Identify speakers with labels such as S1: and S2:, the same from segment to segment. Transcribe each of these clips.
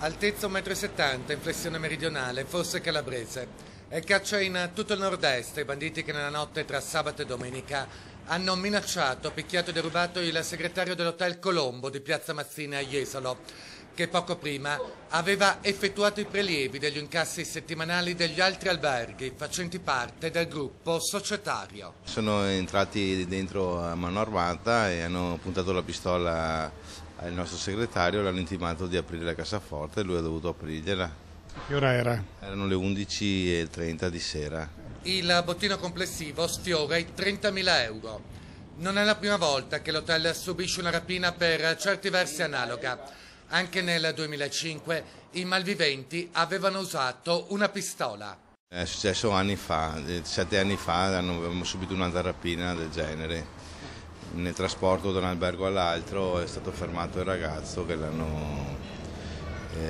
S1: Altezza 1,70 m, inflessione meridionale, forse calabrese. E caccia in tutto il nord-est i banditi che nella notte tra sabato e domenica hanno minacciato, picchiato e derubato il segretario dell'Hotel Colombo di Piazza Mazzina a Jesolo, che poco prima aveva effettuato i prelievi degli incassi settimanali degli altri alberghi facenti parte del gruppo societario.
S2: Sono entrati dentro a mano armata e hanno puntato la pistola al nostro segretario e l'hanno intimato di aprire la cassaforte e lui ha dovuto aprirgliela.
S3: Che ora era?
S2: Erano le 11:30 di sera.
S1: Il bottino complessivo sfiora i 30.000 euro. Non è la prima volta che l'hotel subisce una rapina per certi versi analoga. Anche nel 2005 i malviventi avevano usato una pistola.
S2: È successo anni fa, 7 anni fa abbiamo subito un'altra rapina del genere. Nel trasporto da un albergo all'altro è stato fermato il ragazzo che l'hanno,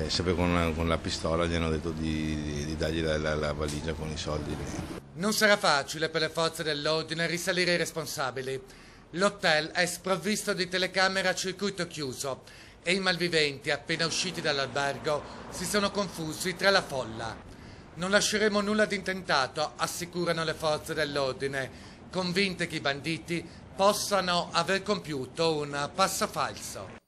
S2: sempre con la pistola, gli hanno detto di dargli la valigia con i soldi dentro.
S1: Non sarà facile per le forze dell'ordine risalire i responsabili. L'hotel è sprovvisto di telecamere a circuito chiuso e i malviventi, appena usciti dall'albergo, si sono confusi tra la folla. Non lasceremo nulla di intentato, assicurano le forze dell'ordine, convinte che i banditi possano aver compiuto un passo falso.